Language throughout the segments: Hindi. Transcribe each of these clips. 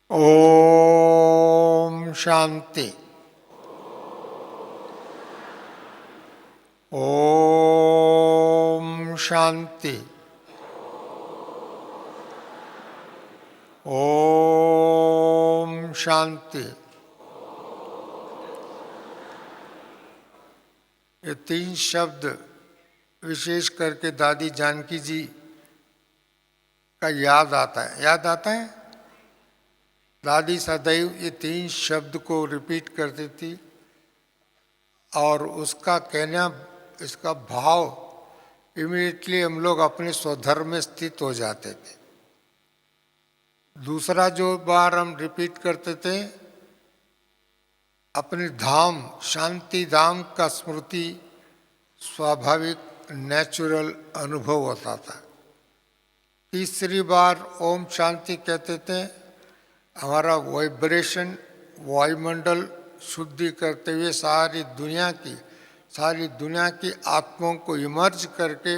ओम शांति। ओम शांति। ओम शांति। ये तीन शब्द विशेष करके दादी जानकी जी का याद आता है। दादी सदैव ये तीन शब्द को रिपीट करती थी और उसका कहना, इसका भाव इमीडिएटली हम लोग अपने स्वधर्म में स्थित हो जाते थे। दूसरा जो बार हम रिपीट करते थे, अपने धाम शांति धाम का स्मृति स्वाभाविक नेचुरल अनुभव होता था। तीसरी बार ओम शांति कहते थे, हमारा वाइब्रेशन वायुमंडल शुद्धि करते हुए सारी दुनिया की आत्माओं को इमर्ज करके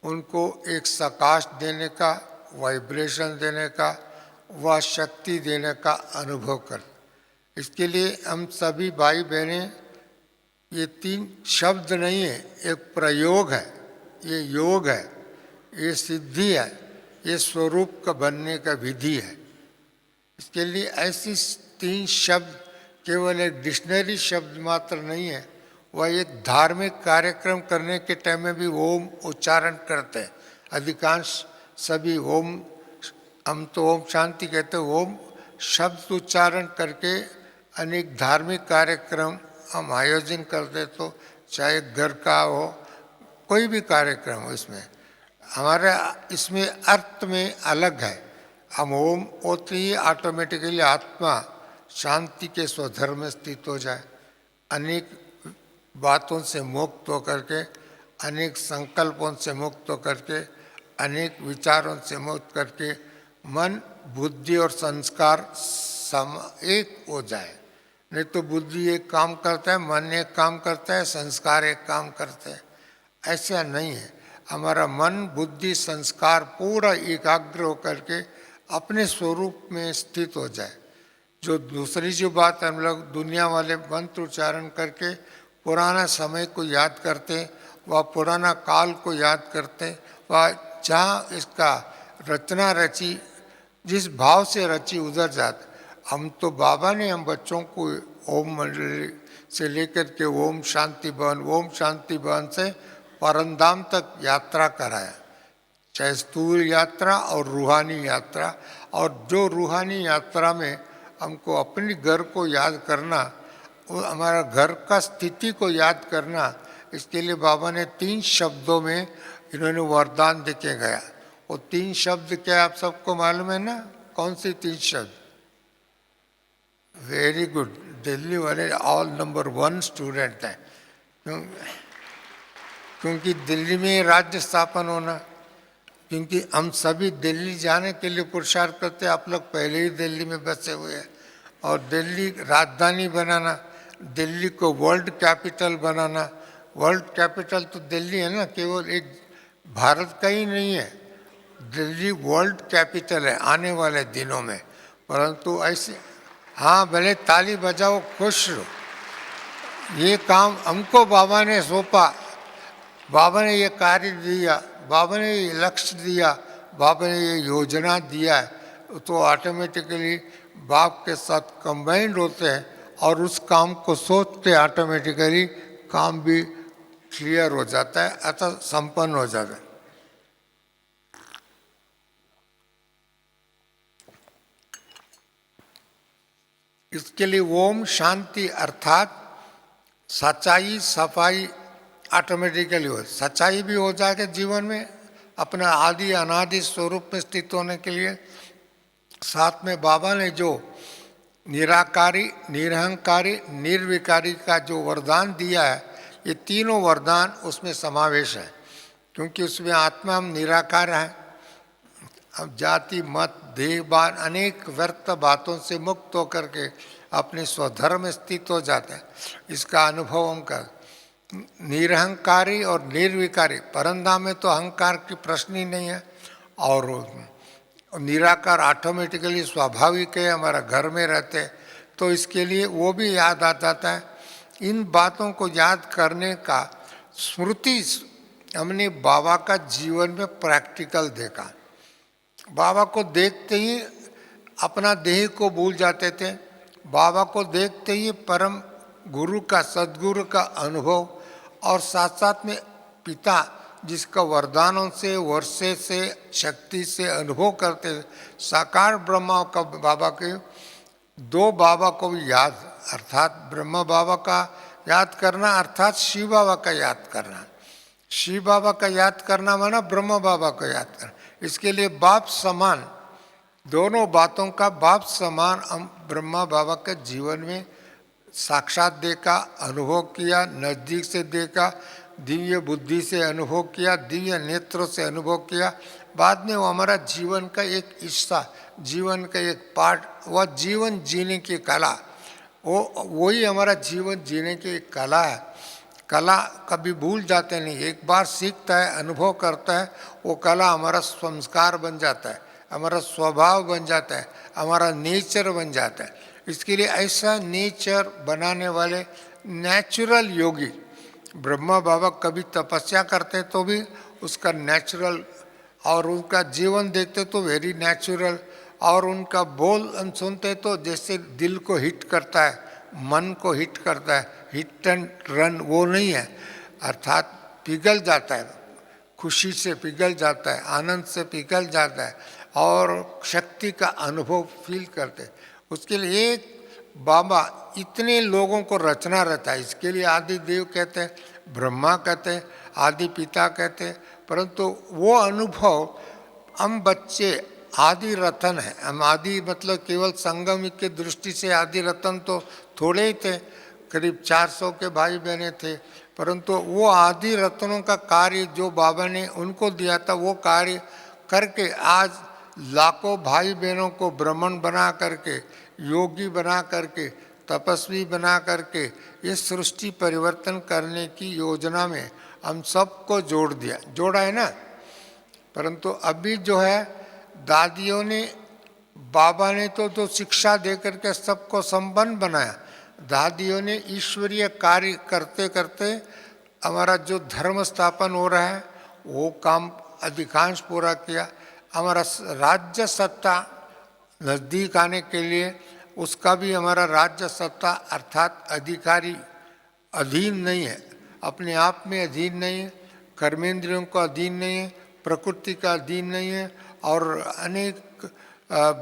उनको एक सकाश देने का, वाइब्रेशन देने का, व शक्ति देने का अनुभव कर। इसके लिए हम सभी भाई बहनें, ये तीन शब्द नहीं है, एक प्रयोग है, ये योग है, ये सिद्धि है, ये स्वरूप का बनने का विधि है। इसके लिए ऐसी तीन शब्द केवल एक डिक्शनरी शब्द मात्र नहीं है, वह एक धार्मिक कार्यक्रम करने के टाइम में भी ओम उच्चारण करते हैं। अधिकांश सभी ओम, हम तो ओम शांति कहते हैं, ओम शब्द उच्चारण करके अनेक धार्मिक कार्यक्रम हम आयोजन करते। तो चाहे घर का हो, कोई भी कार्यक्रम हो, इसमें हमारा इसमें अर्थ में अलग है। हम ओम होते ही ऑटोमेटिकली आत्मा शांति के स्वधर्म में स्थित हो जाए, अनेक बातों से मुक्त होकर के, अनेक संकल्पों से मुक्त होकर के, अनेक विचारों से मुक्त करके मन, बुद्धि और संस्कार एक हो जाए। नहीं तो बुद्धि एक काम करता है, मन एक काम करता है, संस्कार एक काम करते हैं। ऐसा नहीं है। हमारा मन, बुद्धि, संस्कार पूरा एकाग्र होकर के अपने स्वरूप में स्थित हो जाए। जो दूसरी जो बात हम लोग दुनिया वाले मंत्र उच्चारण करके पुराना समय को याद करते, वह पुराना काल को याद करते, वह जहाँ इसका रचना रची, जिस भाव से रची उधर जाते। हम तो बाबा ने हम बच्चों को ओम मंडली से लेकर के ओम शांति भवन से परमधाम तक यात्रा कराया, चाहे स्थूल यात्रा और रूहानी यात्रा। और जो रूहानी यात्रा में हमको अपने घर को याद करना, वो हमारा घर का स्थिति को याद करना, इसके लिए बाबा ने तीन शब्दों में इन्होंने वरदान देके गया। वो तीन शब्द क्या आप सबको मालूम है ना? कौन सी तीन शब्द? वेरी गुड, दिल्ली वाले ऑल नंबर 1 स्टूडेंट हैं, क्योंकि दिल्ली में राज्य स्थापन होना, क्योंकि हम सभी दिल्ली जाने के लिए पुरुषार्थ करते हैं। आप लोग पहले ही दिल्ली में बसे हुए हैं, और दिल्ली राजधानी बनाना, दिल्ली को वर्ल्ड कैपिटल बनाना। वर्ल्ड कैपिटल तो दिल्ली है ना, केवल एक भारत का ही नहीं है, दिल्ली वर्ल्ड कैपिटल है आने वाले दिनों में। परंतु ऐसे, हाँ भले ताली बजाओ, खुश रहो। ये काम हमको बाबा ने सौंपा, बाबा ने ये कार्य दिया, बाबा ने ये लक्ष्य दिया, बाबा ने ये योजना दिया है, तो ऑटोमेटिकली बाप के साथ कंबाइंड होते हैं और उस काम को सोचते ऑटोमेटिकली काम भी क्लियर हो जाता है, अतः संपन्न हो जाता है। इसके लिए ओम शांति अर्थात सच्चाई, सफाई ऑटोमेटिकली हो, सच्चाई भी हो जाएगा जीवन में, अपना आदि अनादि स्वरूप में स्थित होने के लिए। साथ में बाबा ने जो निराकारी, निरहंकारी, निर्विकारी का जो वरदान दिया है, ये तीनों वरदान उसमें समावेश है। क्योंकि उसमें आत्मा हम निराकार हैं, अब जाति मत देहभान अनेक व्यर्थ बातों से मुक्त होकर के अपने स्वधर्म में स्थित हो जाते हैं। इसका अनुभव हम कर, निरहंकारी और निर्विकारी, परमधाम में तो अहंकार की प्रश्न ही नहीं है, और निराकार ऑटोमेटिकली स्वाभाविक है, हमारा घर में रहते हैं, तो इसके लिए वो भी याद आ जाता है। इन बातों को याद करने का स्मृति हमने बाबा का जीवन में प्रैक्टिकल देखा। बाबा को देखते ही अपना देह को भूल जाते थे, बाबा को देखते ही परम गुरु का, सद्गुरु का अनुभव, और साथ साथ में पिता जिसका वरदानों से, वर्षे से, शक्ति से अनुभव करते, साकार ब्रह्मा का बाबा के, दो बाबा को भी याद, अर्थात ब्रह्मा बाबा का याद करना अर्थात शिव बाबा का याद करना। शिव बाबा का याद करना माना ब्रह्मा बाबा को याद करना। इसके लिए बाप समान, दोनों बातों का बाप समान हम ब्रह्मा बाबा के जीवन में साक्षात देखा, अनुभव किया, नज़दीक से देखा, दिव्य बुद्धि से अनुभव किया, दिव्य नेत्रों से अनुभव किया। बाद में वो हमारा जीवन का एक हिस्सा, जीवन का एक पार्ट, वह जीवन जीने की कला, वही हमारा जीवन जीने की एक कला है। कला कभी भूल जाते नहीं, एक बार सीखता है, अनुभव करता है, वो कला हमारा संस्कार बन जाता है, हमारा स्वभाव बन जाता है, हमारा नेचर बन जाता है। इसके लिए ऐसा नेचर बनाने वाले नेचुरल योगी, ब्रह्मा बाबा कभी तपस्या करते तो भी उसका नेचुरल, और उनका जीवन देखते तो वेरी नेचुरल, और उनका बोल हम सुनते तो जैसे दिल को हिट करता है, मन को हिट करता है, हिट एंड रन वो नहीं है, अर्थात पिघल जाता है, खुशी से पिघल जाता है, आनंद से पिघल जाता है, और शक्ति का अनुभव फील करते हैं। उसके लिए एक बाबा इतने लोगों को रचना रहता है। इसके लिए आदि देव कहते हैं, ब्रह्मा कहते हैं, आदि पिता कहते हैं, परंतु वो अनुभव हम बच्चे आदि रतन है। हम आदि मतलब केवल संगम की दृष्टि से आदि रतन तो थोड़े ही थे, करीब 400 के भाई बहने थे, परंतु वो आदि रत्नों का कार्य जो बाबा ने उनको दिया था, वो कार्य करके आज लाखों भाई बहनों को ब्राह्मण बना करके, योगी बना करके, तपस्वी बना करके ये सृष्टि परिवर्तन करने की योजना में हम सबको जोड़ दिया, जोड़ा है ना। परंतु अभी जो है दादियों ने, बाबा ने तो शिक्षा दे करके सबको संपन्न बनाया, दादियों ने ईश्वरीय कार्य करते करते हमारा जो धर्म स्थापन हो रहा है वो काम अधिकांश पूरा किया। हमारा राज्य सत्ता नज़दीक आने के लिए उसका भी हमारा राज्य सत्ता अर्थात अधिकारी अधीन नहीं है, अपने आप में अधीन नहीं है, कर्मेंद्रियों का अधीन नहीं है, प्रकृति का अधीन नहीं है, और अनेक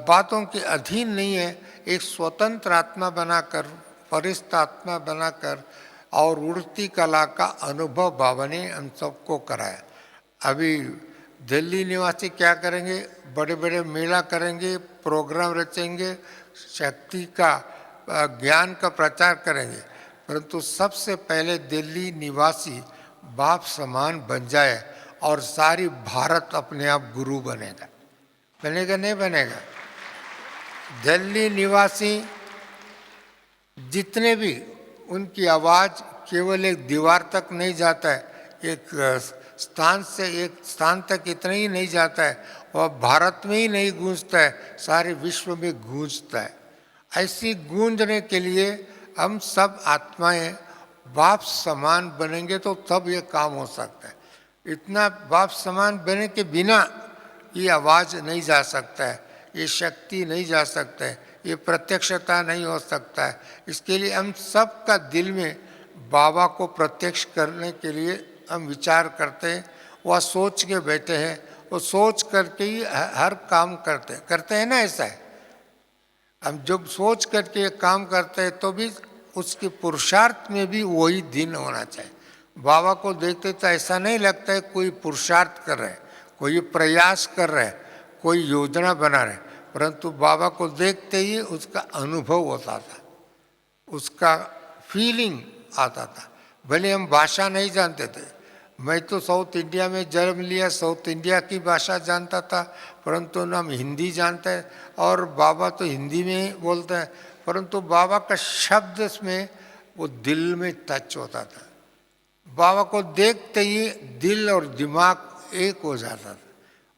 बातों के अधीन नहीं है। एक स्वतंत्र आत्मा बनाकर, परिस्थ आत्मा बनाकर, और उड़ती कला का अनुभव बाबा ने हम सबको कराया। अभी दिल्ली निवासी क्या करेंगे, बड़े बड़े मेला करेंगे, प्रोग्राम रचेंगे, शक्ति का ज्ञान का प्रचार करेंगे, परंतु सबसे पहले दिल्ली निवासी बाप समान बन जाए और सारी भारत अपने आप गुरु बनेगा। बनेगा नहीं बनेगा? दिल्ली निवासी जितने भी, उनकी आवाज़ केवल एक दीवार तक नहीं जाता है, एक स्थान से एक स्थान तक इतना ही नहीं जाता है, वह भारत में ही नहीं गूंजता है, सारे विश्व में गूंजता है। ऐसी गूंजने के लिए हम सब आत्माएं बाप समान बनेंगे तो तब ये काम हो सकता है। इतना बाप समान बनने के बिना ये आवाज़ नहीं जा सकता है, ये शक्ति नहीं जा सकता है, ये प्रत्यक्षता नहीं हो सकता है। इसके लिए हम सब का दिल में बाबा को प्रत्यक्ष करने के लिए हम विचार करते हैं, वह सोच के बैठे हैं, वो सोच करके ही हर काम करते हैं ना। ऐसा है, हम जब सोच करके काम करते हैं तो भी उसके पुरुषार्थ में भी वही दिन होना चाहिए। बाबा को देखते तो ऐसा नहीं लगता है कोई पुरुषार्थ कर रहे हैं, कोई प्रयास कर रहे हैं, कोई योजना बना रहे, परंतु बाबा को देखते ही उसका अनुभव होता था, उसका फीलिंग आता था। भले हम भाषा नहीं जानते थे, मैं तो साउथ इंडिया में जन्म लिया, साउथ इंडिया की भाषा जानता था, परंतु हम हिंदी जानते हैं और बाबा तो हिंदी में ही बोलते हैं, परंतु बाबा का शब्द में वो दिल में टच होता था। बाबा को देखते ही दिल और दिमाग एक हो जाता था,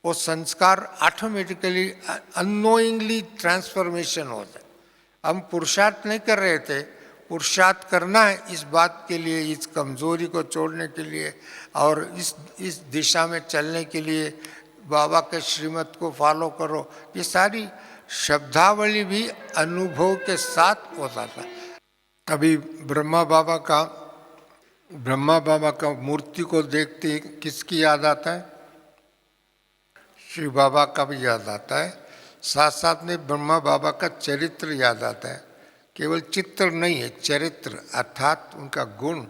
वो संस्कार ऑटोमेटिकली अननोइंगली ट्रांसफॉर्मेशन होता है। हम पुरुषार्थ नहीं कर रहे थे, पुरुषार्थ करना है इस बात के लिए, इस कमजोरी को छोड़ने के लिए और इस दिशा में चलने के लिए बाबा के श्रीमत को फॉलो करो। ये सारी शब्दावली भी अनुभव के साथ होता था। अभी ब्रह्मा बाबा का मूर्ति को देखते ही किसकी याद आता है? श्री बाबा का भी याद आता है, साथ साथ में ब्रह्मा बाबा का चरित्र याद आता है। केवल चित्र नहीं है, चरित्र अर्थात उनका गुण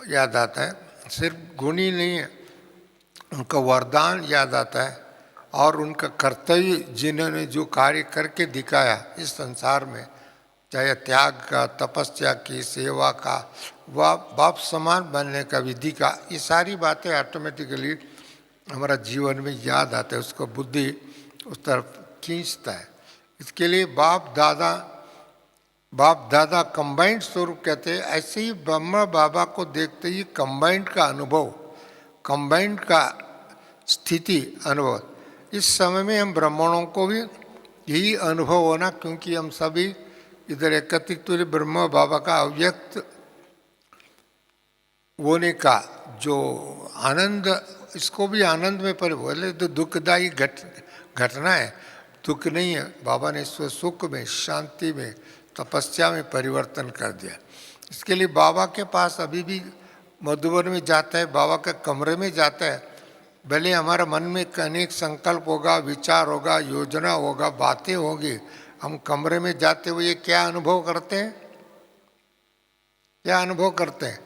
याद आता है। सिर्फ गुण ही नहीं है, उनका वरदान याद आता है और उनका कर्तव्य, जिन्होंने जो कार्य करके दिखाया इस संसार में, चाहे त्याग का, तपस्या की, सेवा का, व बाप समान बनने का, विधि का, ये सारी बातें ऑटोमेटिकली हमारा जीवन में याद आते हैं, उसको बुद्धि उस तरफ खींचता है। इसके लिए बाप दादा कंबाइंड स्वरूप कहते हैं। ऐसे ही ब्रह्मा बाबा को देखते ही कंबाइंड का अनुभव, कंबाइंड का स्थिति अनुभव, इस समय में हम ब्राह्मणों को भी यही अनुभव होना, क्योंकि हम सभी इधर एकत्रित हुए ब्रह्मा बाबा का अव्यक्त होने का जो आनंद, इसको भी आनंद में बोले तो दुखदायी घटना है, दुख नहीं है। बाबा ने इसको सुख में, शांति में, तपस्या में परिवर्तन कर दिया। इसके लिए बाबा के पास अभी भी मधुबन में जाता है, बाबा के कमरे में जाता है, भले हमारा मन में अनेक संकल्प होगा, विचार होगा, योजना होगा, बातें होगी, हम कमरे में जाते हुए क्या अनुभव करते हैं? क्या अनुभव करते हैं?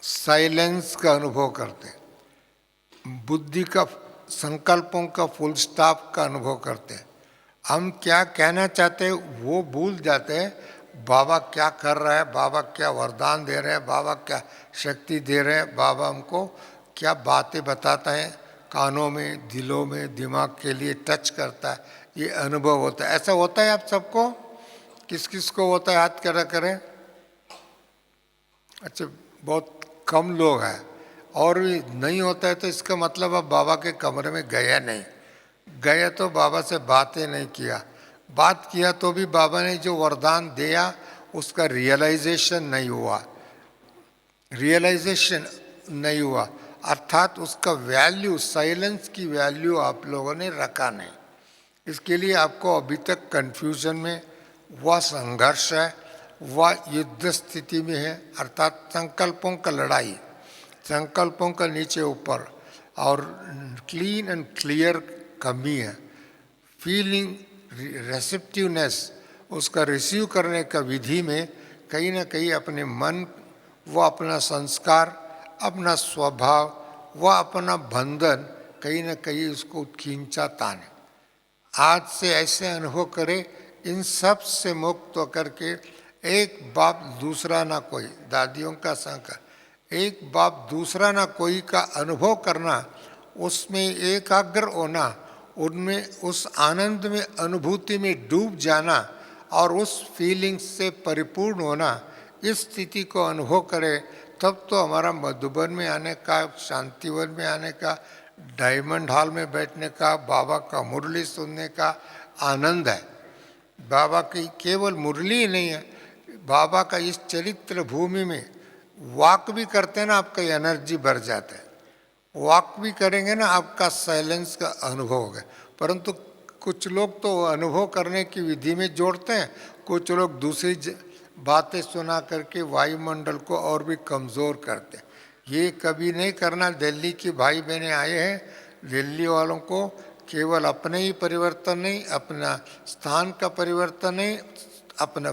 साइलेंस का अनुभव करते हैं, बुद्धि का, संकल्पों का फुल स्टॉप का अनुभव करते हैं। हम क्या कहना चाहते हैं वो भूल जाते हैं। बाबा क्या कर रहा है, बाबा क्या वरदान दे रहे हैं, बाबा क्या शक्ति दे रहे हैं, बाबा हमको क्या बातें बताता है, कानों में, दिलों में, दिमाग के लिए टच करता है, ये अनुभव होता है। ऐसा होता है आप सबको? किस किस को होता है? हाथ खड़ा करें। अच्छा, बहुत कम लोग हैं। और भी नहीं होता है तो इसका मतलब अब बाबा के कमरे में गया नहीं, गया तो बाबा से बातें नहीं किया, बात किया तो भी बाबा ने जो वरदान दिया उसका रियलाइजेशन नहीं हुआ, रियलाइजेशन नहीं हुआ, अर्थात उसका वैल्यू, साइलेंस की वैल्यू आप लोगों ने रखा नहीं। इसके लिए आपको अभी तक कन्फ्यूजन में, वह संघर्ष है, वह युद्ध स्थिति में है, अर्थात संकल्पों का लड़ाई, संकल्पों का नीचे ऊपर और क्लीन एंड क्लियर कमी है। फीलिंग रेसिप्टिवनेस, उसका रिसीव करने का विधि में कहीं ना कहीं अपने मन व अपना संस्कार, अपना स्वभाव व अपना बंधन कहीं ना कहीं उसको खींचा ताने। आज से ऐसे अनुभव करें, इन सब से मुक्त होकर के एक बाप दूसरा ना कोई, दादियों का संकर, एक बाप दूसरा ना कोई का अनुभव करना, उसमें एकाग्र होना, उनमें उस आनंद में, अनुभूति में डूब जाना और उस फीलिंग से परिपूर्ण होना, इस स्थिति को अनुभव करें, तब तो हमारा मधुबन में आने का, शांतिवन में आने का, डायमंड हॉल में बैठने का, बाबा का मुरली सुनने का आनंद है। बाबा की केवल मुरली ही नहीं है, बाबा का इस चरित्र भूमि में वॉक भी करते हैं ना, आपका एनर्जी बढ़ जाता है। वॉक भी करेंगे ना, आपका साइलेंस का अनुभव होगा। परंतु कुछ लोग तो अनुभव करने की विधि में जोड़ते हैं, कुछ लोग दूसरी बातें सुना करके वायुमंडल को और भी कमज़ोर करते हैं। ये कभी नहीं करना। दिल्ली की भाई बहनें आए हैं, दिल्ली वालों को केवल अपने ही परिवर्तन नहीं, अपना स्थान का परिवर्तन नहीं, अपना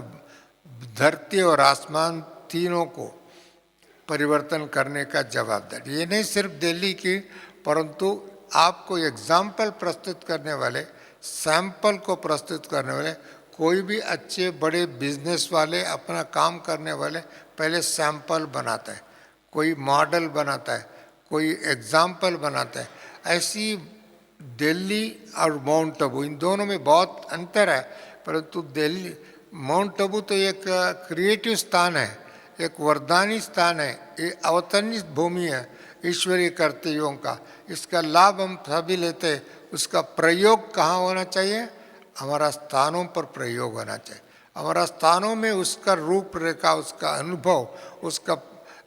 धरती और आसमान तीनों को परिवर्तन करने का जवाबदार। ये नहीं सिर्फ दिल्ली की, परंतु आपको एग्जाम्पल प्रस्तुत करने वाले, सैंपल को प्रस्तुत करने वाले, कोई भी अच्छे बड़े बिजनेस वाले, अपना काम करने वाले पहले सैंपल बनाता है, कोई मॉडल बनाता है, कोई एग्जाम्पल बनाता है। ऐसी दिल्ली और माउंट आबू, इन दोनों में बहुत अंतर है। परंतु दिल्ली, माउंट आबू तो एक क्रिएटिव स्थान है, एक वरदानी स्थान है, ये अवतरणित भूमि है। ईश्वरीय कर्तव्यों का, इसका लाभ हम सभी लेते हैं। उसका प्रयोग कहाँ होना चाहिए? हमारा स्थानों पर प्रयोग होना चाहिए। हमारा स्थानों में उसका रूपरेखा, उसका अनुभव, उसका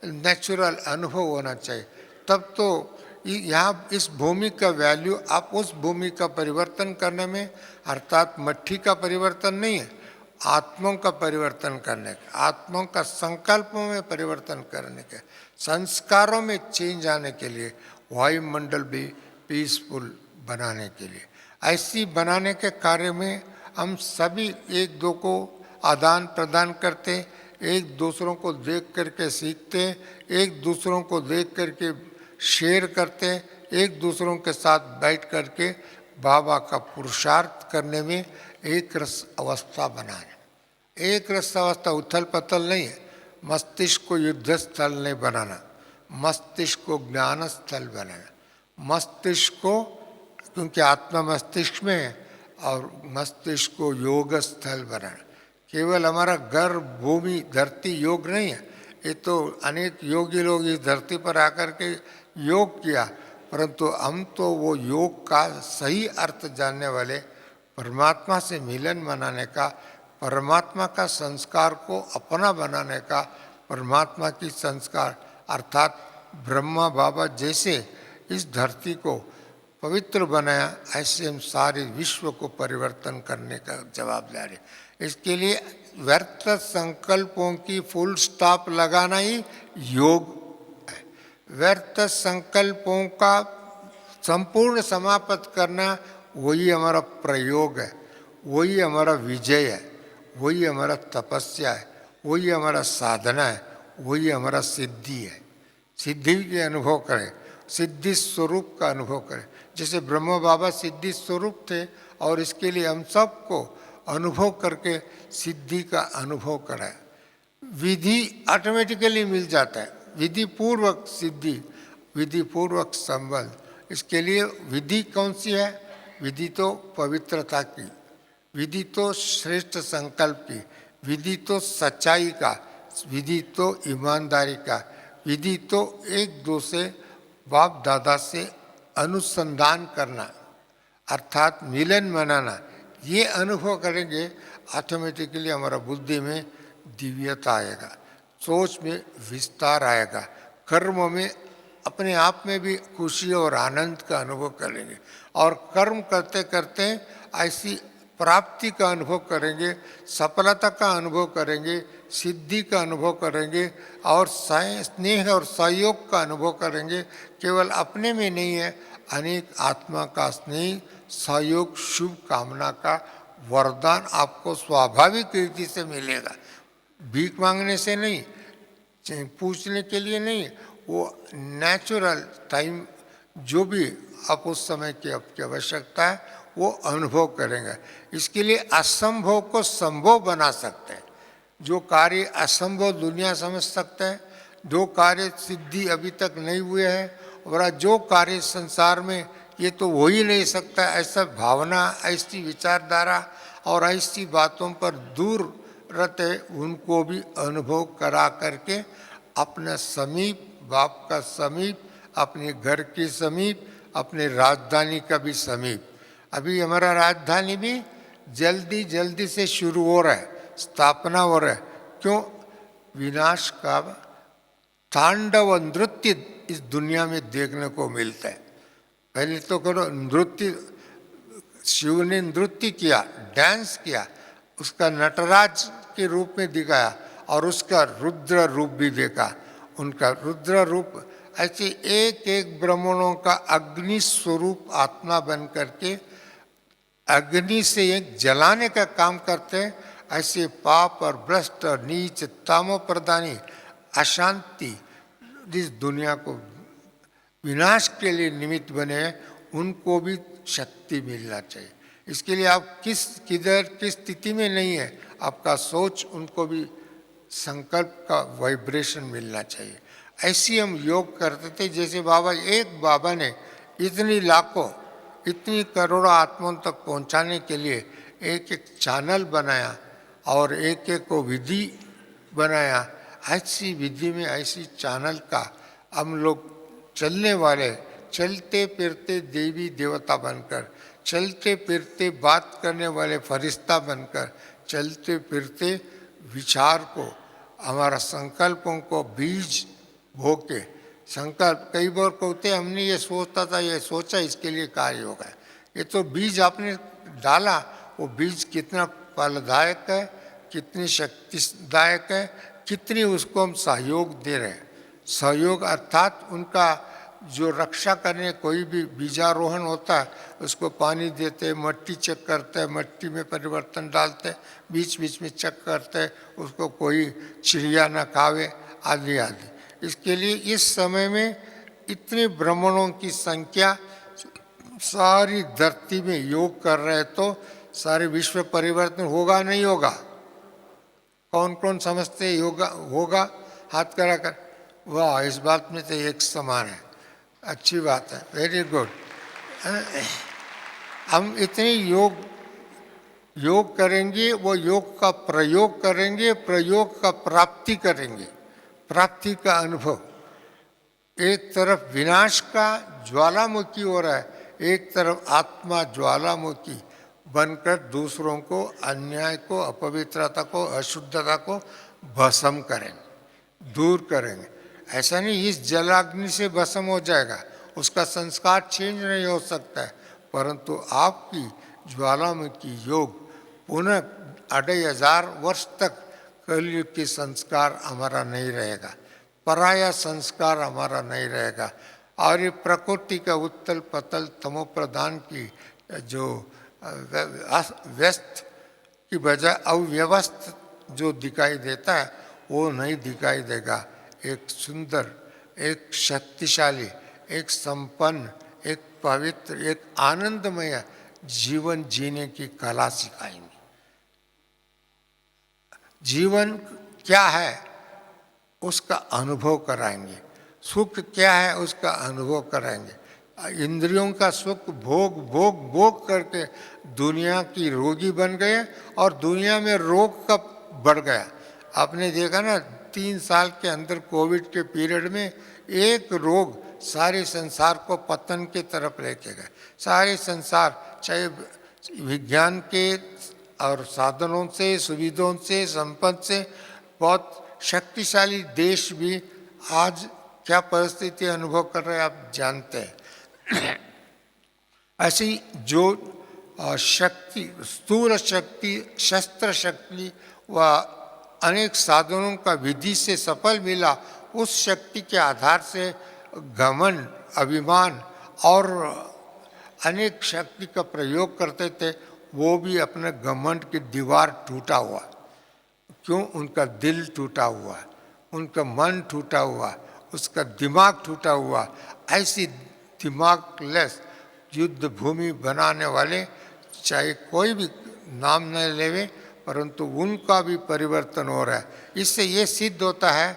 नेचुरल अनुभव होना चाहिए। तब तो यहाँ इस भूमि का वैल्यू आप उस भूमि का परिवर्तन करने में, अर्थात मट्टी का परिवर्तन नहीं है, आत्माओं का परिवर्तन करने का, आत्माओं का संकल्पों में परिवर्तन करने के, संस्कारों में चेंज आने के लिए, वायुमंडल भी पीसफुल बनाने के लिए, ऐसी बनाने के कार्य में हम सभी एक दो को आदान प्रदान करते, एक दूसरों को देख करके सीखते, एक दूसरों को देख करके शेयर करते, एक दूसरों के साथ बैठ करके बाबा का पुरुषार्थ करने में एक रस अवस्था बनाए। एक रस अवस्था उथल पथल नहीं है। मस्तिष्क को युद्ध स्थल नहीं बनाना, मस्तिष्क को ज्ञान स्थल बनाना। मस्तिष्क को, क्योंकि आत्मा मस्तिष्क में है, और मस्तिष्क को योग स्थल बनाना। केवल हमारा घर, भूमि, धरती योग नहीं है। ये तो अनेक योगी लोग इस धरती पर आकर के योग किया, परंतु हम तो वो योग का सही अर्थ जानने वाले, परमात्मा से मिलन मनाने का, परमात्मा का संस्कार को अपना बनाने का, परमात्मा की संस्कार अर्थात ब्रह्मा बाबा जैसे इस धरती को पवित्र बनाया, ऐसे हम सारे विश्व को परिवर्तन करने का जवाबदारी। इसके लिए व्यर्थ संकल्पों की फुल स्टॉप लगाना ही योग है। व्यर्थ संकल्पों का संपूर्ण समाप्त करना, वही हमारा प्रयोग है, वही हमारा विजय है, वही हमारा तपस्या है, वही हमारा साधना है, वही हमारा सिद्धि है। सिद्धि के अनुभव करें, सिद्धि स्वरूप का अनुभव करें। जैसे ब्रह्म बाबा सिद्धि स्वरूप थे, और इसके लिए हम सबको अनुभव करके सिद्धि का अनुभव कराए। विधि ऑटोमेटिकली मिल जाता है, विधि पूर्वक सिद्धि, विधि पूर्वक संबंध। इसके लिए विधि कौन सी है? विधि तो पवित्रता की, विधि तो श्रेष्ठ संकल्प की, विधि तो सच्चाई का, विधि तो ईमानदारी का, विधि तो एक दूसरे बाप दादा से अनुसंधान करना, अर्थात मिलन मनाना। ये अनुभव करेंगे, ऑटोमेटिकली हमारा बुद्धि में दिव्यता आएगा, सोच में विस्तार आएगा, कर्म में अपने आप में भी खुशी और आनंद का अनुभव करेंगे, और कर्म करते करते ऐसी प्राप्ति का अनुभव करेंगे, सफलता का अनुभव करेंगे, सिद्धि का अनुभव करेंगे, और स्नेह और सहयोग का अनुभव करेंगे। केवल अपने में नहीं है, अनेक आत्मा का स्नेह, सहयोग, शुभ कामना का वरदान आपको स्वाभाविक रीति से मिलेगा। भीख मांगने से नहीं, पूछने के लिए नहीं, वो नेचुरल टाइम जो भी आप उस समय की आपकी आवश्यकता है वो अनुभव करेंगे। इसके लिए असंभव को संभव बना सकते हैं। जो कार्य असंभव दुनिया समझ सकते हैं, जो कार्य सिद्धि अभी तक नहीं हुए हैं, और जो कार्य संसार में ये तो हो ही नहीं सकता, ऐसा भावना, ऐसी विचारधारा और ऐसी बातों पर दूर रहते, उनको भी अनुभव करा करके अपने समीप, बाप का समीप, अपने घर के समीप, अपने राजधानी का भी समीप। अभी हमारा राजधानी भी जल्दी जल्दी से शुरू हो रहा है, स्थापना हो रहा है। क्यों? विनाश का तांडव नृत्य इस दुनिया में देखने को मिलता है। पहले तो करो नृत्य, शिव ने नृत्य किया, डांस किया, उसका नटराज के रूप में दिखाया, और उसका रुद्र रूप भी देखा। उनका रुद्र रूप ऐसे एक एक ब्राह्मणों का अग्नि स्वरूप आत्मा बन करके अग्नि से एक जलाने का काम करते हैं। ऐसे पाप और भ्रष्ट और नीच तामो प्रदानी अशांति जिस दुनिया को विनाश के लिए निमित्त बने हैं, उनको भी शक्ति मिलना चाहिए। इसके लिए आप किधर किस स्थिति में नहीं है, आपका सोच उनको भी संकल्प का वाइब्रेशन मिलना चाहिए। ऐसी हम योग करते थे। जैसे एक बाबा ने इतनी लाखों, इतनी करोड़ों आत्माओं तक पहुंचाने के लिए एक एक चैनल बनाया और एक एक को विधि बनाया। ऐसी विधि में ऐसी चैनल का हम लोग चलने वाले, चलते फिरते देवी देवता बनकर, चलते फिरते बात करने वाले फरिश्ता बनकर, चलते फिरते विचार को, हमारा संकल्पों को बीज बो के, संकल्प कई बार कहते हमने ये सोचता था, ये सोचा, इसके लिए कार्य होगा। ये तो बीज आपने डाला, वो बीज कितना फलदायक है, कितनी शक्तिदायक है, कितनी उसको हम सहयोग दे रहे हैं। सहयोग अर्थात उनका जो रक्षा करने, कोई भी बीजारोहण होता है उसको पानी देते, मट्टी चेक करते, मट्टी में परिवर्तन डालते, बीच बीच में चेक करते, उसको कोई चिड़िया न खावे, आदि आदि। इसके लिए इस समय में इतने ब्राह्मणों की संख्या सारी धरती में योग कर रहे, तो सारे विश्व परिवर्तन होगा नहीं होगा? कौन कौन समझते योगा होगा? हाथ करा कर। वाह, इस बात में तो एक समान है, अच्छी बात है, वेरी गुड। हम इतने योग करेंगे, वो योग का प्रयोग करेंगे, प्रयोग का प्राप्ति करेंगे, प्राप्ति का अनुभव। एक तरफ विनाश का ज्वालामुखी हो रहा है, एक तरफ आत्मा ज्वालामुखी बनकर दूसरों को, अन्याय को, अपवित्रता को, अशुद्धता को भस्म करेंगे, दूर करेंगे। ऐसा नहीं इस जलाग्नि से भस्म हो जाएगा, उसका संस्कार चेंज नहीं हो सकता है, परंतु आपकी ज्वालामुखी योग पुनः 2500 वर्ष तक कलयुग के संस्कार हमारा नहीं रहेगा, पराया संस्कार हमारा नहीं रहेगा। और ये प्रकृति का उत्तल पतल तमो प्रधान की जो व्यस्त की बजाय अव्यवस्थ जो दिखाई देता है, वो नहीं दिखाई देगा। एक सुंदर, एक शक्तिशाली, एक संपन्न, एक पवित्र, एक आनंदमय जीवन जीने की कला सिखाएंगे। जीवन क्या है उसका अनुभव कराएंगे, सुख क्या है उसका अनुभव कराएंगे। इंद्रियों का सुख भोग भोग भोग करके दुनिया की रोगी बन गए, और दुनिया में रोग कब बढ़ गया? आपने देखा ना, 3 साल के अंदर कोविड के पीरियड में एक रोग सारे संसार को पतन की तरफ लेके गए। सारे संसार, चाहे विज्ञान के और साधनों से, सुविधाओं से, संपत्ति से बहुत शक्तिशाली देश भी आज क्या परिस्थिति अनुभव कर रहे हैं आप जानते हैं। ऐसी जो शक्ति, स्थूल शक्ति, शस्त्र शक्ति व अनेक साधनों का विधि से सफल मिला, उस शक्ति के आधार से घमंड, अभिमान और अनेक शक्ति का प्रयोग करते थे, वो भी अपने घमंड की दीवार टूटा हुआ। क्यों? उनका दिल टूटा हुआ, उनका मन टूटा हुआ, उसका दिमाग टूटा हुआ। ऐसी दिमागलेस युद्ध भूमि बनाने वाले, चाहे कोई भी नाम न लेवे, परंतु उनका भी परिवर्तन हो रहा है। इससे ये सिद्ध होता है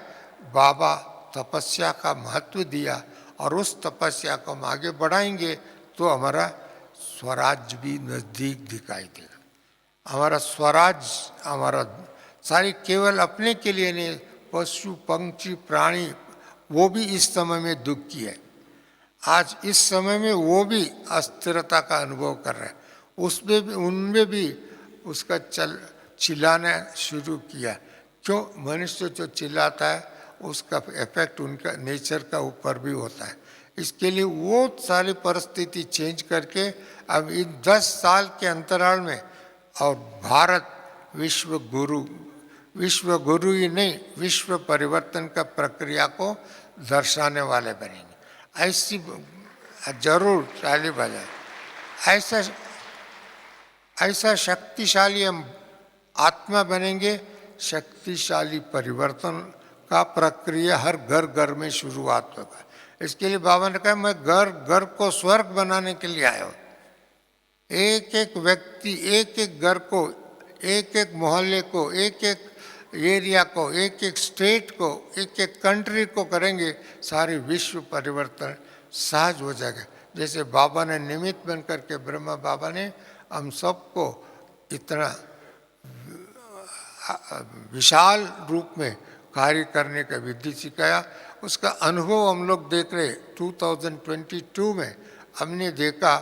बाबा तपस्या का महत्व दिया, और उस तपस्या को हम आगे बढ़ाएंगे तो हमारा स्वराज भी नज़दीक दिखाई देगा। हमारा स्वराज, हमारा सारी केवल अपने के लिए नहीं, पशु पंक्षी प्राणी वो भी इस समय में दुखी है। आज इस समय में वो भी अस्थिरता का अनुभव कर रहे हैं, उसमें भी, उनमें भी उसका चिल्लाना शुरू किया। क्यों? मनुष्य जो चिल्लाता है उसका इफेक्ट उनका नेचर का ऊपर भी होता है। इसके लिए वो सारी परिस्थिति चेंज करके अब इन 10 साल के अंतराल में, और भारत विश्व गुरु ही नहीं, विश्व परिवर्तन का प्रक्रिया को दर्शाने वाले बनेंगे। ऐसी जरूर ताली बजाए, ऐसा शक्तिशाली हम आत्मा बनेंगे। शक्तिशाली परिवर्तन का प्रक्रिया हर घर घर में शुरुआत होगा। इसके लिए बाबा ने कहा, मैं घर घर को स्वर्ग बनाने के लिए आया हूँ। एक एक व्यक्ति, एक एक घर को, एक एक मोहल्ले को, एक एक एरिया को, एक एक स्टेट को, एक एक कंट्री को करेंगे, सारे विश्व परिवर्तन सहज हो जाएगा। जैसे बाबा ने निमित्त बन करके, ब्रह्मा बाबा ने हम सबको इतना विशाल रूप में कार्य करने का विधि सिखाया, उसका अनुभव हम लोग देख रहे। 2022 में हमने देखा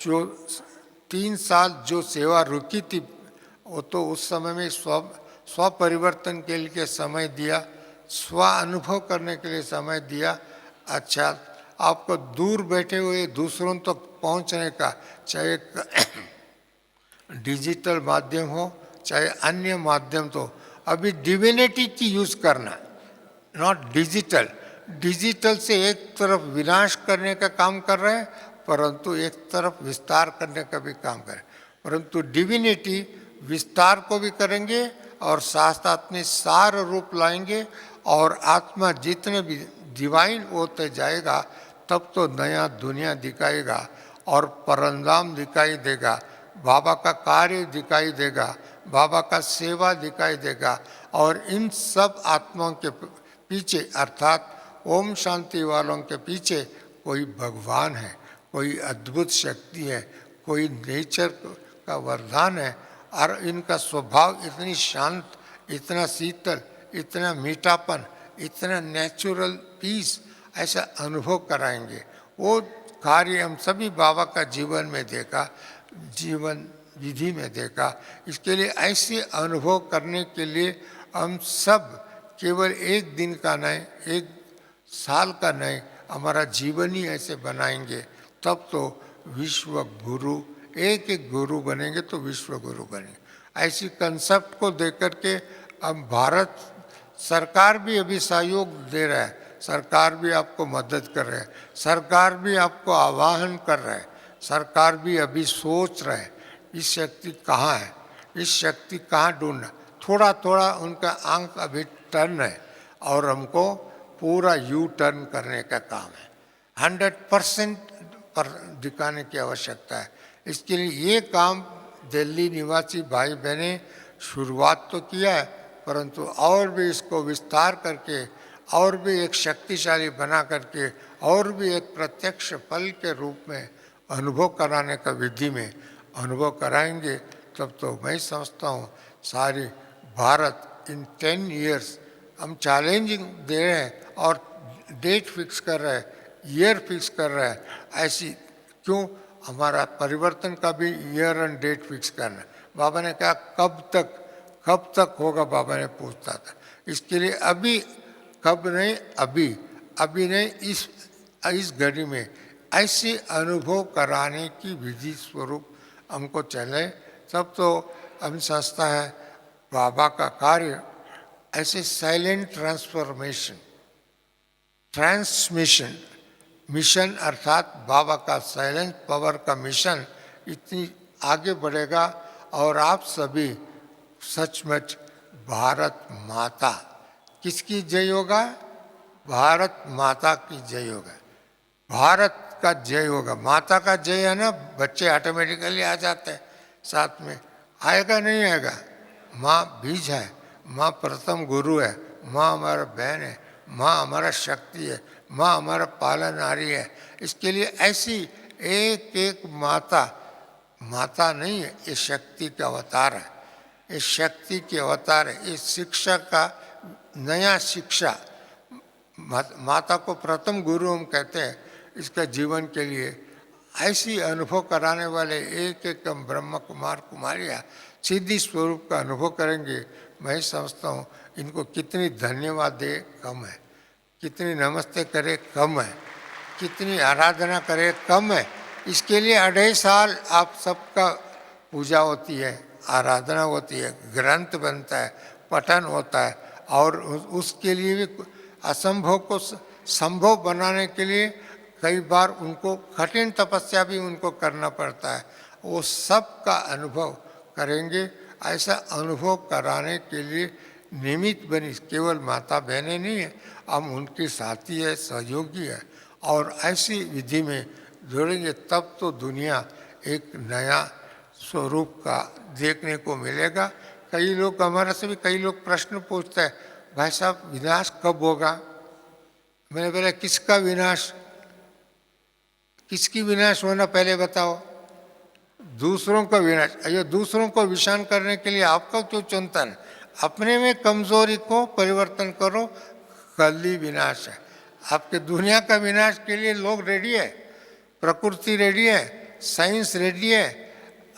जो 3 साल जो सेवा रुकी थी, वो तो उस समय में स्व परिवर्तन के लिए समय दिया, स्व अनुभव करने के लिए समय दिया। अच्छा, आपको दूर बैठे हुए दूसरों तक पहुंचने का, चाहे डिजिटल माध्यम हो चाहे अन्य माध्यम, तो अभी डिविनिटी की यूज करना, नॉट डिजिटल। डिजिटल से एक तरफ विनाश करने का काम कर रहे हैं, परंतु एक तरफ विस्तार करने का भी काम करें। परंतु डिविनिटी विस्तार को भी करेंगे और साथ साथ में सार रूप लाएंगे, और आत्मा जितने भी डिवाइन होते जाएगा तब तो नया दुनिया दिखाएगा और परंदाम दिखाई देगा, बाबा का कार्य दिखाई देगा, बाबा का सेवा दिखाई देगा। और इन सब आत्माओं के पीछे अर्थात ओम शांति वालों के पीछे कोई भगवान है, कोई अद्भुत शक्ति है, कोई नेचर का वरदान है। और इनका स्वभाव इतनी शांत, इतना शीतल, इतना मीठापन, इतना नेचुरल पीस, ऐसा अनुभव कराएंगे। वो कार्य हम सभी बाबा का जीवन में देखा, जीवन विधि में देखा। इसके लिए ऐसे अनुभव करने के लिए हम सब केवल एक दिन का नहीं, एक साल का नहीं, हमारा जीवन ही ऐसे बनाएंगे, तब तो विश्व गुरु, एक एक गुरु बनेंगे तो विश्व गुरु बनेंगे। ऐसी कंसेप्ट को देख करके अब भारत सरकार भी अभी सहयोग दे रहा है, सरकार भी आपको मदद कर रहा है, सरकार भी आपको आह्वान कर रहा है, सरकार भी अभी सोच रहा है इस शक्ति कहाँ है, इस शक्ति कहाँ ढूंढना। थोड़ा थोड़ा उनका आंख अभी टर्न है और हमको पूरा यू टर्न करने का काम है। 100% पर दिखाने की आवश्यकता है। इसके लिए ये काम दिल्ली निवासी भाई बहने शुरुआत तो किया है, परंतु और भी इसको विस्तार करके और भी एक शक्तिशाली बना करके और भी एक प्रत्यक्ष फल के रूप में अनुभव कराने का विधि में अनुभव कराएंगे, तब तो मैं समझता हूँ सारी भारत इन 10 years हम चैलेंजिंग दे रहे हैं और डेट फिक्स कर रहे हैं, ईयर फिक्स कर रहे हैं। ऐसी क्यों, हमारा परिवर्तन का भी ईयर एंड डेट फिक्स करना। बाबा ने कहा कब तक होगा, बाबा ने पूछता था। इसके लिए अभी, कब नहीं अभी नहीं, इस घड़ी में ऐसे अनुभव कराने की विधि स्वरूप हमको चले, तब तो हम समझता है बाबा का कार्य ऐसे साइलेंट ट्रांसमिशन मिशन, अर्थात बाबा का साइलेंट पावर का मिशन इतनी आगे बढ़ेगा। और आप सभी सचमुच भारत माता, किसकी जय होगा? भारत माता की जय होगा, भारत का जय होगा। माता का जय है ना, बच्चे ऑटोमेटिकली आ जाते हैं साथ में। आएगा नहीं आएगा? माँ बीज है, माँ प्रथम गुरु है, माँ हमारा बहन है, माँ हमारा शक्ति है, माँ हमारा पालनहारी है। इसके लिए ऐसी एक एक माता नहीं है, ये शक्ति का अवतार है, ये शक्ति के अवतार है। इस शिक्षा का नया शिक्षा, माता को प्रथम गुरु हम कहते हैं इसका जीवन के लिए। ऐसी अनुभव कराने वाले एक एक हम ब्रह्म कुमार कुमारियाँ सिद्धि स्वरूप का अनुभव करेंगे। मैं समझता हूँ इनको कितनी धन्यवाद दे कम है, कितनी नमस्ते करे कम है, कितनी आराधना करे कम है। इसके लिए 2.5 साल आप सबका पूजा होती है, आराधना होती है, ग्रंथ बनता है, पठन होता है, और उसके लिए भी असंभव को संभव बनाने के लिए कई बार उनको कठिन तपस्या भी उनको करना पड़ता है। वो सब का अनुभव करेंगे। ऐसा अनुभव कराने के लिए निमित्त बनी केवल माता बहनें नहीं है, हम उनके साथी है, सहयोगी है, और ऐसी विधि में जुड़ेंगे तब तो दुनिया एक नया स्वरूप का देखने को मिलेगा। कई लोग हमारे से भी कई लोग प्रश्न पूछते हैं, भाई साहब विनाश कब होगा? मैंने बोला किसका विनाश, किसकी विनाश होना पहले बताओ? दूसरों का विनाश। अयो दूसरों को विषान करने के लिए आपका क्यों चिंतन? अपने में कमजोरी को परिवर्तन करो, कल ही विनाश है। आपके दुनिया का विनाश के लिए लोग रेडी है, प्रकृति रेडी है, साइंस रेडी है,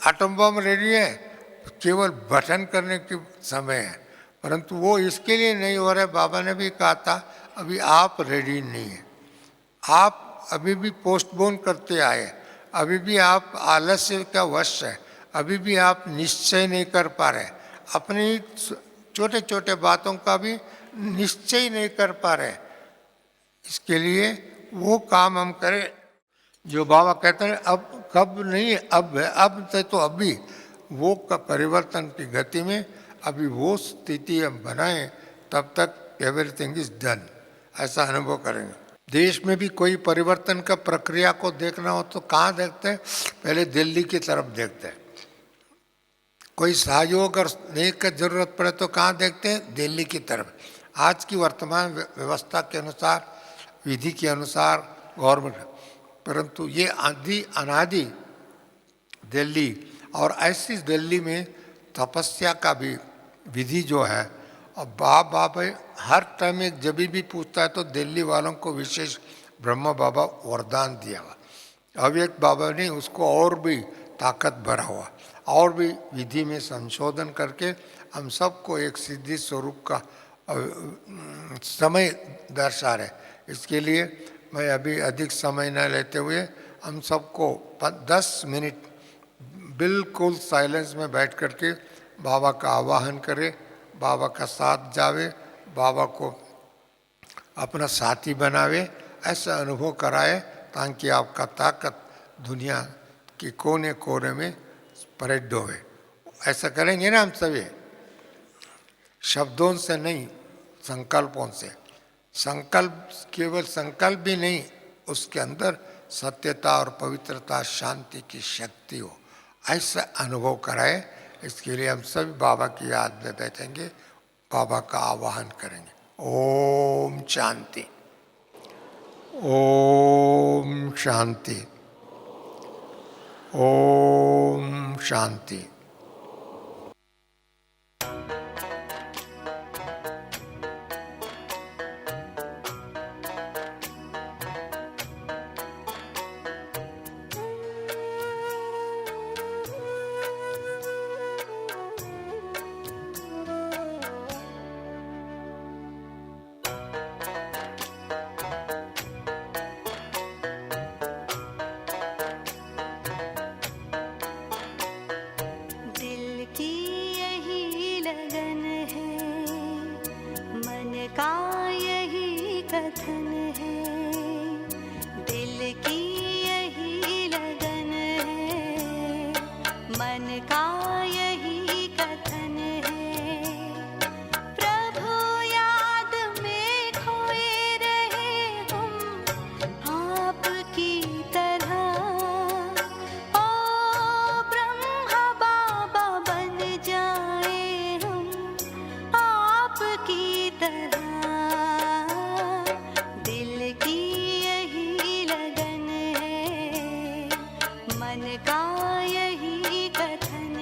एटम बम रेडी है, केवल बटन करने की समय है। परंतु वो इसके लिए नहीं हो रहा है। बाबा ने भी कहा था अभी आप रेडी नहीं है, आप अभी भी पोस्टपोन करते आए, अभी भी आप आलस्य का वश है, अभी भी आप निश्चय नहीं कर पा रहे, अपनी छोटे छोटे बातों का भी निश्चय नहीं कर पा रहे। इसके लिए वो काम हम करें जो बाबा कहते हैं अब कब नहीं अब है, अब तो अभी वो परिवर्तन की गति में अभी वो स्थिति हम बनाएं, तब तक एवरीथिंग इज डन, ऐसा अनुभव करेंगे। देश में भी कोई परिवर्तन का प्रक्रिया को देखना हो तो कहाँ देखते हैं? पहले दिल्ली की तरफ देखते हैं। कोई सहयोग और स्नेह की जरूरत पड़े तो कहाँ देखते हैं? दिल्ली की तरफ। आज की वर्तमान व्यवस्था के अनुसार, विधि के अनुसार गवर्नमेंट, परंतु ये अनादि दिल्ली, और ऐसी दिल्ली में तपस्या का भी विधि जो है, और बाबा हर टाइम एक जब भी पूछता है तो दिल्ली वालों को विशेष ब्रह्म बाबा वरदान दिया हुआ, अव्यक्त बाबा ने उसको और भी ताकत भरा हुआ, और भी विधि में संशोधन करके हम सबको एक सिद्धि स्वरूप का समय दर्शा रहे। इसके लिए मैं अभी अधिक समय न लेते हुए हम सबको 10 मिनट बिल्कुल साइलेंस में बैठ करके बाबा का आवाहन करें, बाबा का साथ जावे, बाबा को अपना साथी बनावे, ऐसा अनुभव कराए ताकि आपका ताकत दुनिया के कोने कोने में स्प्रेड होवे। ऐसा करेंगे ना हम सभी, शब्दों से नहीं, संकल्पों से। संकल्प केवल संकल्प भी नहीं, उसके अंदर सत्यता और पवित्रता, शांति की शक्ति हो, ऐसा अनुभव कराए। इसके लिए हम सभी बाबा की याद में बैठेंगे, बाबा का आवाहन करेंगे। ओम शांति, ओम शांति, ओम शांति। मन का यही कथन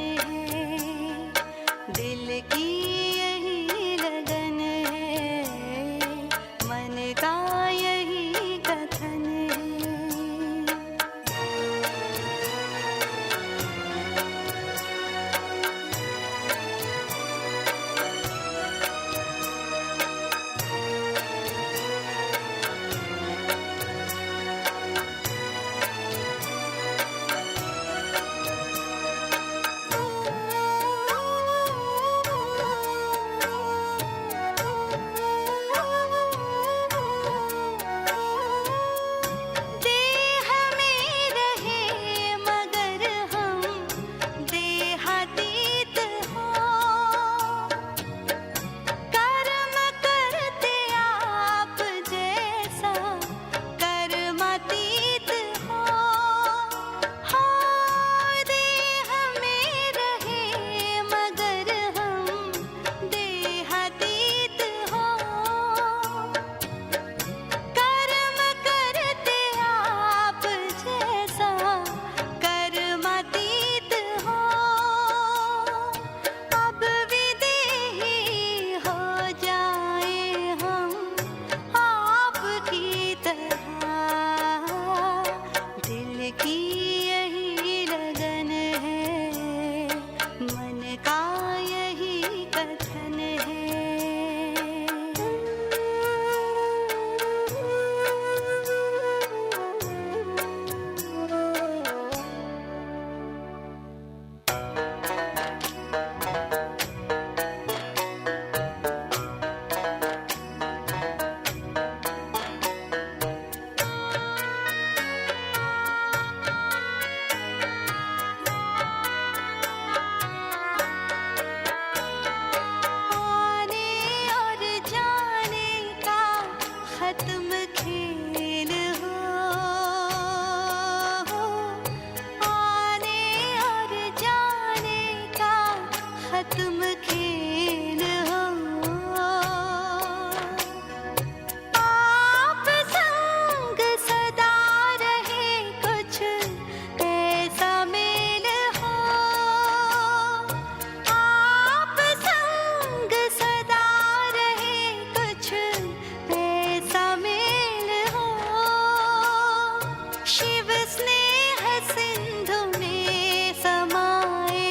स्नेह सिंधु में समाए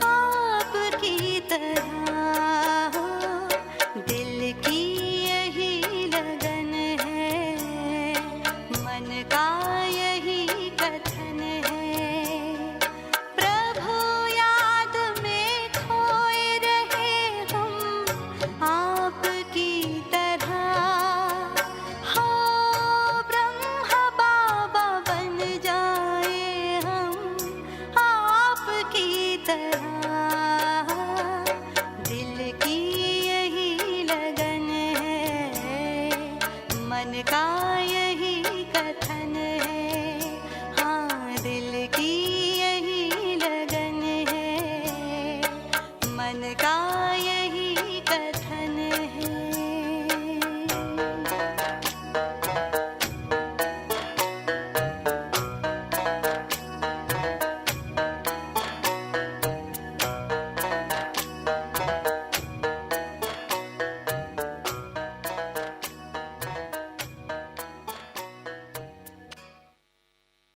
आपकी तरह, दिल की यही लगन है, मन का यही कथन है। प्रभु याद में खोए रहे हम आपकी तरह, हो ब्रह्म बाबा बन जाए हम आपकी तरह, दिल की यही लगन है, मन का